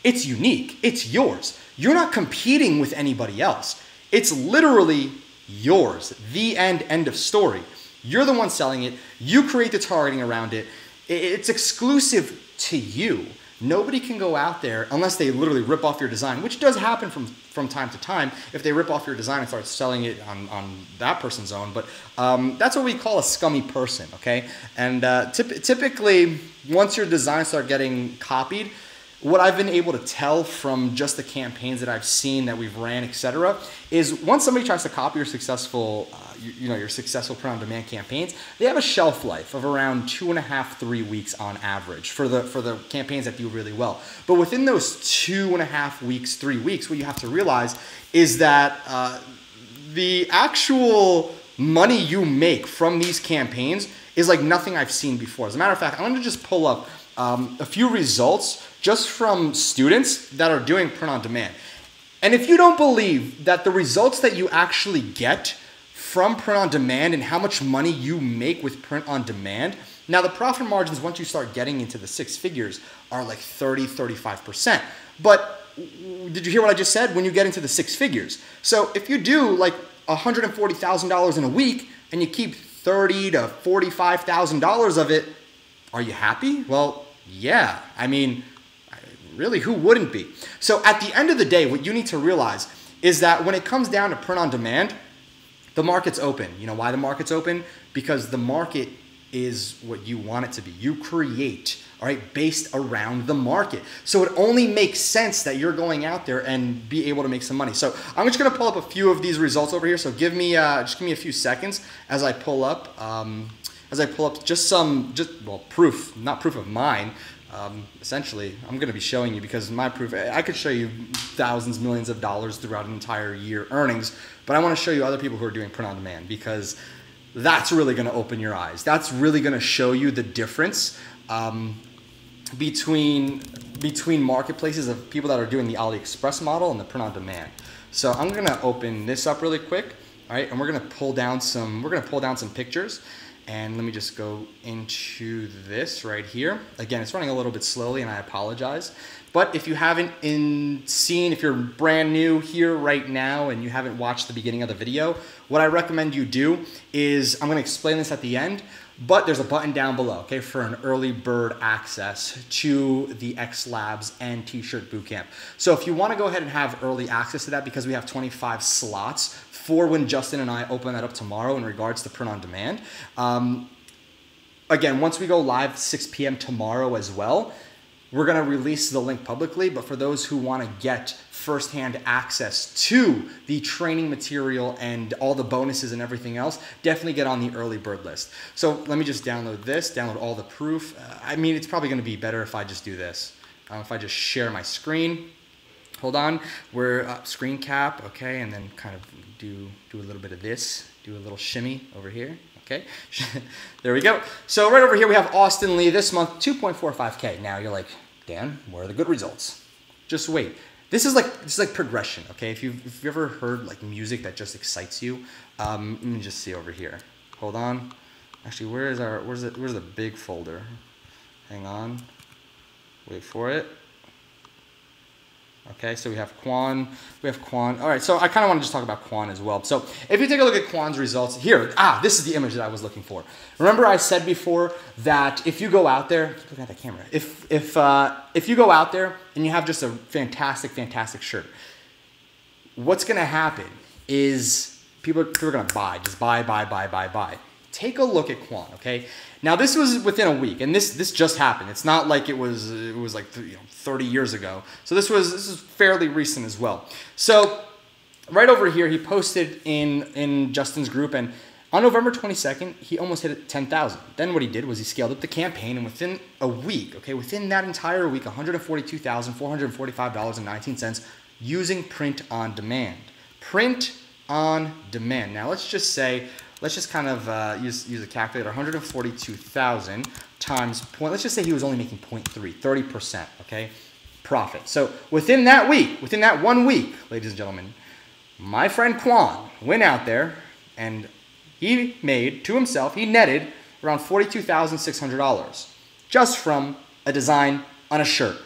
It's unique. It's yours. You're not competing with anybody else. It's literally yours. The end of story. You're the one selling it. You create the targeting around it. It's exclusive to you. Nobody can go out there unless they literally rip off your design, which does happen from time to time if they rip off your design and start selling it on that person's own. But that's what we call a scummy person, okay? And typically, once your designs start getting copied, what I've been able to tell from just the campaigns that I've seen that we've ran, etc., is once somebody tries to copy your successful, your successful print-on-demand campaigns, they have a shelf life of around 2.5, 3 weeks on average for the campaigns that do really well. But within those 2.5 weeks, 3 weeks, what you have to realize is that the actual money you make from these campaigns is like nothing I've seen before. As a matter of fact, I'm going to just pull up a few results just from students that are doing print on demand. And if you don't believe that the results that you actually get from print on demand and how much money you make with print on demand, now the profit margins once you start getting into the 6 figures are like 30, 35%. But did you hear what I just said? When you get into the 6 figures. So if you do like $140,000 in a week and you keep $30,000 to $45,000 of it, are you happy? Well, yeah. I mean, really, who wouldn't be? So at the end of the day, what you need to realize is that when it comes down to print on demand, the market's open. You know why the market's open? Because the market is what you want it to be. You create, all right, based around the market. So it only makes sense that you're going out there and be able to make some money. So I'm just gonna pull up a few of these results over here. So just give me a few seconds as I pull up proof, not proof of mine. Essentially, I'm going to be showing you because my proof, I could show you thousands, millions of dollars throughout an entire year earnings, but I want to show you other people who are doing print on demand because that's really going to open your eyes. That's really going to show you the difference between marketplaces of people that are doing the AliExpress model and the print on demand. So I'm going to open this up really quick, all right, and we're going to pull down some pictures. And let me just go into this right here. Again, it's running a little bit slowly and I apologize. But if you haven't if you're brand new here right now and you haven't watched the beginning of the video, what I recommend you do is, I'm gonna explain this at the end, but there's a button down below, okay, for an early bird access to the XLABS and T-shirt bootcamp. So if you wanna go ahead and have early access to that, because we have 25 slots for when Justin and I open that up tomorrow in regards to print on demand. Again, once we go live 6 p.m. tomorrow as well, we're gonna release the link publicly, but for those who wanna get firsthand access to the training material and all the bonuses and everything else, definitely get on the early bird list. So let me just download this, download all the proof. I mean, it's probably gonna be better if I just do this. If I just share my screen. Hold on, we're screen cap, okay, and then kind of do a little bit of this, do a little shimmy over here, okay? There we go. So right over here we have Austin Lee this month, 2.45K. Now you're like, Dan, where are the good results? Just wait. This is like progression, okay? If you've ever heard like music that just excites you, let me just see over here. Hold on. Actually, where's the big folder? Hang on. Wait for it. Okay, so we have Quan. All right, so I kind of want to just talk about Quan as well. So if you take a look at Quan's results here, this is the image that I was looking for. Remember I said before that if you go out there, look at the camera. If you go out there and you have just a fantastic shirt, what's going to happen is people are going to buy, just buy. Take a look at Quan, okay? Now this was within a week, and this just happened. It's not like it was like 30 years ago. So this is fairly recent as well. So right over here, he posted in Justin's group, and on November 22nd, he almost hit 10,000. Then what he did was he scaled up the campaign, and within a week, okay, within that entire week, $142,445.19 using print on demand. Print on demand. Now let's just kind of use a calculator. 142,000 times point. Let's just say he was only making 0.3, 30%, okay, profit. So within that 1 week, ladies and gentlemen, my friend Quan went out there and he made to himself, he netted around $42,600 just from a design on a shirt,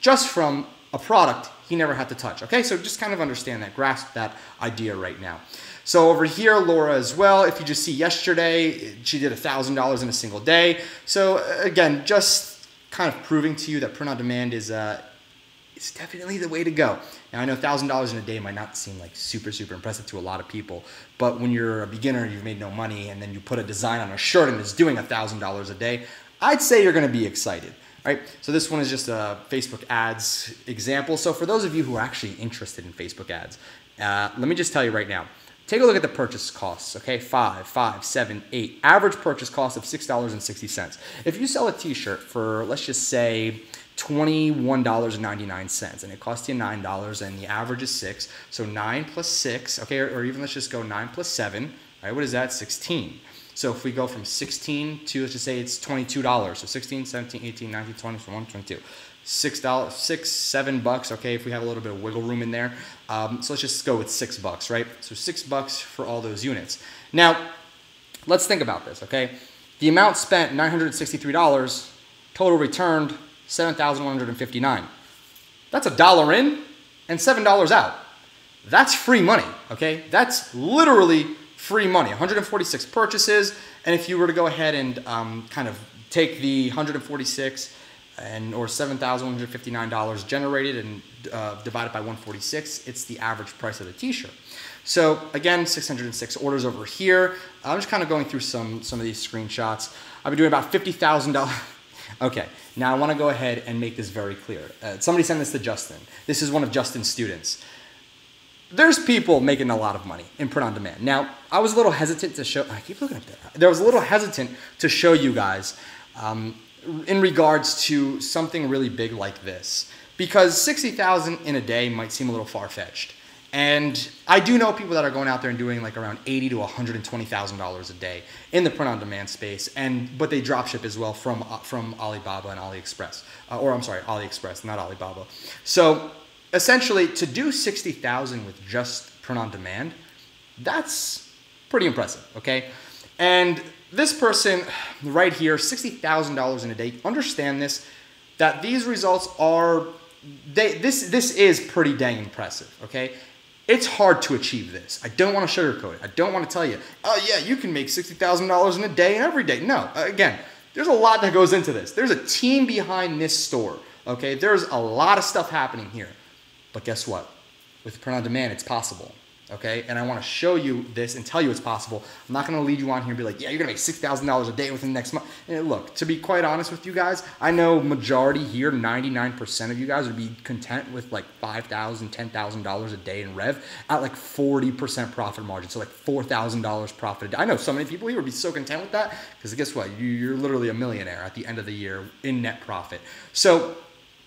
just from a product he never had to touch. Okay, so just kind of understand that, grasp that idea right now. So over here, Laura as well, if you just see yesterday, she did $1,000 in a single day. So again, just kind of proving to you that print on demand is definitely the way to go. Now I know $1,000 in a day might not seem like super impressive to a lot of people, but when you're a beginner, you've made no money, and then you put a design on a shirt and it's doing $1,000 a day, I'd say you're gonna be excited. Right? So this one is just a Facebook ads example. So for those of you who are actually interested in Facebook ads, let me just tell you right now, take a look at the purchase costs, okay? 5, 7, 8. Average purchase cost of $6.60. If you sell a t-shirt for, let's just say, $21.99, and it costs you $9, and the average is 6, so 9 plus 6, okay, or even let's just go 9 plus 7, right? What is that? 16. So if we go from 16 to, let's just say it's $22. So 16, 17, 18, 19, 20, 21, 22. $6, $7, okay, if we have a little bit of wiggle room in there. So let's just go with $6, right? So $6 for all those units. Now, let's think about this, okay? The amount spent, $963, total returned, $7,159. That's $1 in and $7 out. That's free money, okay? That's literally free money. 146 purchases, and if you were to go ahead and kind of take the 146 or $7,159 generated and divide it by 146, it's the average price of the t-shirt. So again, 606 orders over here. I'm just kind of going through some of these screenshots. I've been doing about $50,000. Okay, now I want to go ahead and make this very clear. Somebody sent this to Justin. This is one of Justin's students. There's people making a lot of money in print on demand. Now, I was a little hesitant to show, I keep looking at that. There was a little hesitant to show you guys in regards to something really big like this, because 60,000 in a day might seem a little far-fetched. And I do know people that are going out there and doing like around $80,000 to $120,000 a day in the print on demand space, but they drop ship as well from Alibaba and AliExpress, or I'm sorry, AliExpress, not Alibaba. So essentially, to do 60,000 with just print on demand, that's pretty impressive, okay? And this person right here, $60,000 in a day, understand this, that these results are, this is pretty dang impressive, okay? It's hard to achieve this. I don't want to sugarcoat it. I don't want to tell you, oh yeah, you can make $60,000 in a day and every day. No, again, there's a lot that goes into this. There's a team behind this store, okay? There's a lot of stuff happening here. But guess what? With print on demand, it's possible, okay? And I want to show you this and tell you it's possible. I'm not going to lead you on here and be like, yeah, you're going to make $6,000 a day within the next month. And look, to be quite honest with you guys, I know majority here, 99% of you guys would be content with like $5,000, $10,000 a day in rev at like 40% profit margin. So like $4,000 profit a day. I know so many people here would be so content with that because guess what? You're literally a millionaire at the end of the year in net profit. So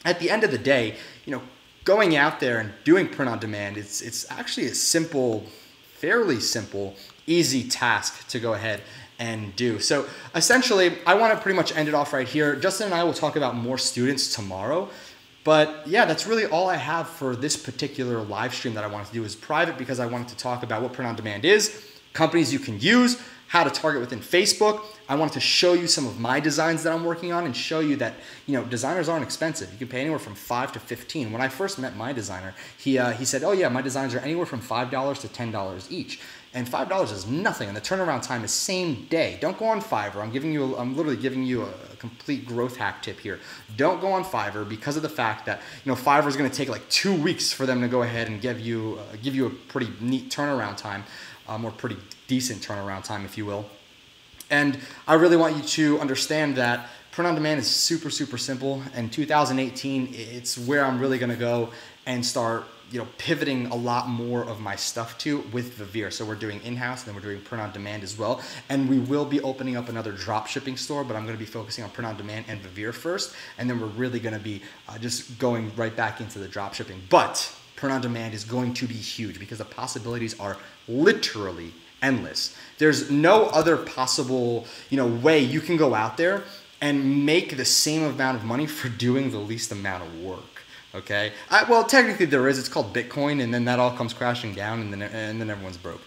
at the end of the day, you know, going out there and doing print on demand, it's actually a simple, fairly simple, easy task to go ahead and do. So essentially, I want to pretty much end it off right here. Justin and I will talk about more students tomorrow. But yeah, that's really all I have for this particular live stream that I wanted to do. Is private because I wanted to talk about what print on demand is, companies you can use, how to target within Facebook. I wanted to show you some of my designs that I'm working on and show you that, you know, designers aren't expensive. You can pay anywhere from $5 to $15. When I first met my designer, he said, oh yeah, my designs are anywhere from $5 to $10 each. And $5 is nothing, and the turnaround time is same day. Don't go on Fiverr. I'm literally giving you a complete growth hack tip here. Don't go on Fiverr because of the fact that, you know, Fiverr is going to take like 2 weeks for them to go ahead and give you a pretty neat turnaround time, or pretty decent turnaround time, if you will. And I really want you to understand that print on demand is super simple. And 2018, it's where I'm really going to go and start, you know, pivoting a lot more of my stuff to with Vivere. So we're doing in-house, and then we're doing print on demand as well. And we will be opening up another drop shipping store, but I'm going to be focusing on print on demand and Vivere first. And then we're really going to be just going right back into the drop shipping. But print on demand is going to be huge because the possibilities are literally endless. There's no other possible, you know, way you can go out there and make the same amount of money for doing the least amount of work. Okay. Well, technically there is. It's called Bitcoin, and then that all comes crashing down, and then everyone's broke.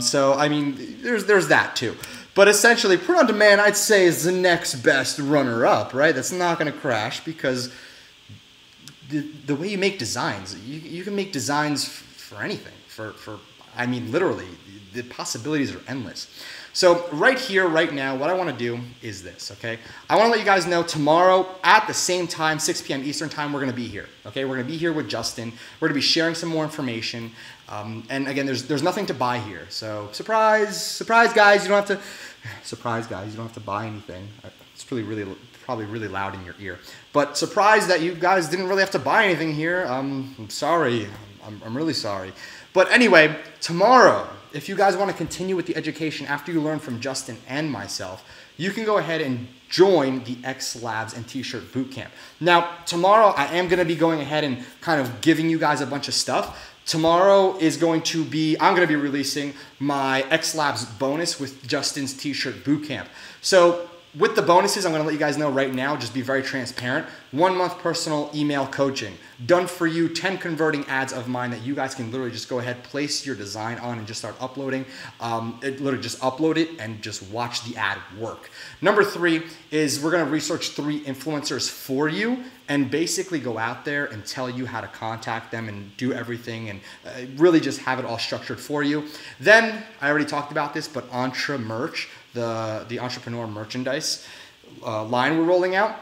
So I mean, there's that too. But essentially, print on demand, I'd say, is the next best runner-up. Right? That's not going to crash because the way you make designs, you can make designs for anything. For I mean, literally, the possibilities are endless. So right here, right now, what I want to do is this, okay? I want to let you guys know tomorrow at the same time, 6 p.m. Eastern time, we're going to be here, okay? We're going to be here with Justin. We're going to be sharing some more information. And again, there's nothing to buy here. So surprise, guys, you don't have to buy anything. It's probably really loud in your ear. But surprised that you guys didn't really have to buy anything here. I'm sorry. I'm really sorry. But anyway, tomorrow, if you guys want to continue with the education after you learn from Justin and myself, you can go ahead and join the XLABS and T-shirt bootcamp. Now, tomorrow I am going to be going ahead and kind of giving you guys a bunch of stuff. Tomorrow is going to be, I'm going to be releasing my XLABS bonus with Justin's T-shirt bootcamp. So with the bonuses, I'm going to let you guys know right now, just be very transparent. 1 month personal email coaching. Done for you, 10 converting ads of mine that you guys can literally just go ahead, place your design on and just start uploading. Literally just upload it and just watch the ad work. Number 3 is we're going to research 3 influencers for you and basically go out there and tell you how to contact them and do everything and really just have it all structured for you. Then, I already talked about this, but Entre Merch, the entrepreneur merchandise line we're rolling out,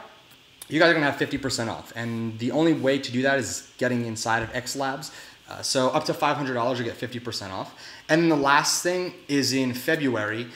you guys are going to have 50% off. And the only way to do that is getting inside of XLABS. So up to $500, you get 50% off. And then the last thing is in February.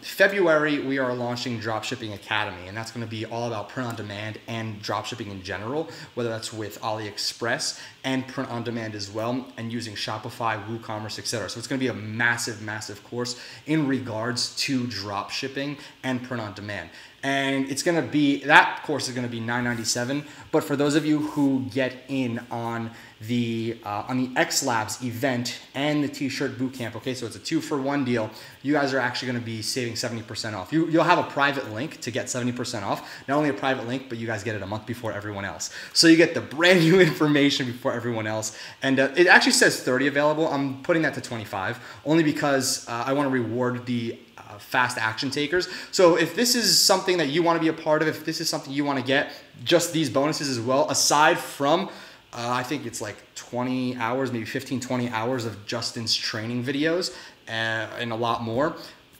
February, we are launching Dropshipping Academy, and that's going to be all about print on demand and dropshipping in general, whether that's with AliExpress and print on demand as well, and using Shopify, WooCommerce, etc. So it's going to be a massive, massive course in regards to dropshipping and print on demand. And it's going to be, that course is going to be $997. But for those of you who get in on the XLABS event and the T-shirt bootcamp, okay, so it's a 2-for-1 deal, you guys are actually going to be saving 70% off. You'll have a private link to get 70% off. Not only a private link, but you guys get it a month before everyone else. So you get the brand new information before everyone else. And it actually says 30 available. I'm putting that to 25, only because I want to reward the fast action takers. So if this is something that you want to be a part of, if this is something you want to get, just these bonuses as well, aside from I think it's like 20 hours, maybe 15, 20 hours of Justin's training videos and a lot more.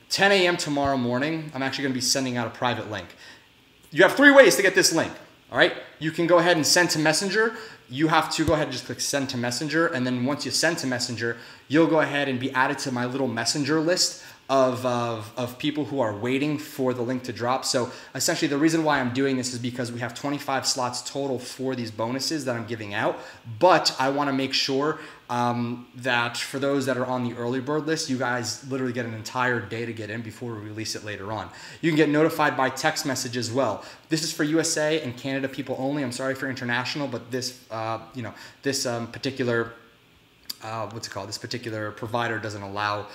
10 a.m. tomorrow morning, I'm actually going to be sending out a private link. You have 3 ways to get this link. All right. You can go ahead and send to Messenger. You have to go ahead and just click send to Messenger. And then once you send to Messenger, you'll go ahead and be added to my little Messenger list of people who are waiting for the link to drop. So essentially the reason why I'm doing this is because we have 25 slots total for these bonuses that I'm giving out. But I want to make sure that for those that are on the early bird list, you guys literally get an entire day to get in before we release it later on. You can get notified by text message as well. This is for USA and Canada people only. I'm sorry for international, but this, particular, this particular provider doesn't allow,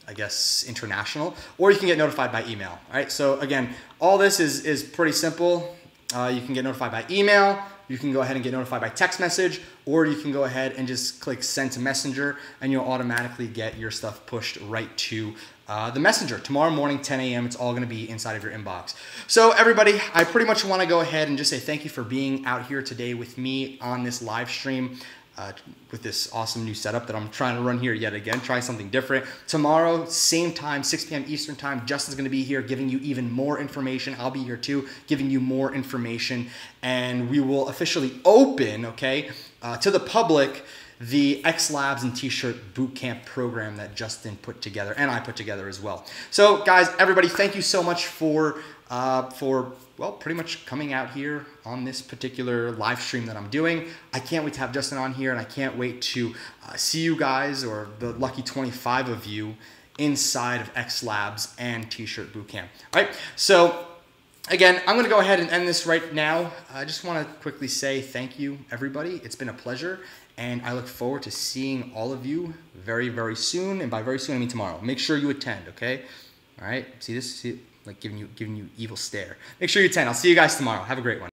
I guess, international, or you can get notified by email. All right. So again, all this is pretty simple. You can get notified by email. You can go ahead and get notified by text message, or you can go ahead and just click send to Messenger, and you'll automatically get your stuff pushed right to the Messenger. Tomorrow morning, 10 a.m., it's all going to be inside of your inbox. So everybody, I pretty much want to go ahead and just say thank you for being out here today with me on this live stream. With this awesome new setup that I'm trying to run here yet again, try something different. Tomorrow, same time, 6 p.m. Eastern time, Justin's going to be here giving you even more information. I'll be here too, giving you more information, and we will officially open, okay, to the public the XLABS and T-shirt bootcamp program that Justin put together, and I put together as well. So guys, everybody, thank you so much for well, pretty much coming out here on this particular live stream that I'm doing. I can't wait to have Justin on here, and I can't wait to see you guys, or the lucky 25 of you, inside of XLABS and T-shirt bootcamp. All right, so again, I'm going to go ahead and end this right now. I just want to quickly say thank you, everybody. It's been a pleasure, and I look forward to seeing all of you very, very soon. And by very soon, I mean tomorrow. Make sure you attend, okay? All right, see this? See, like giving you evil stare. Make sure you attend. I'll see you guys tomorrow. Have a great one.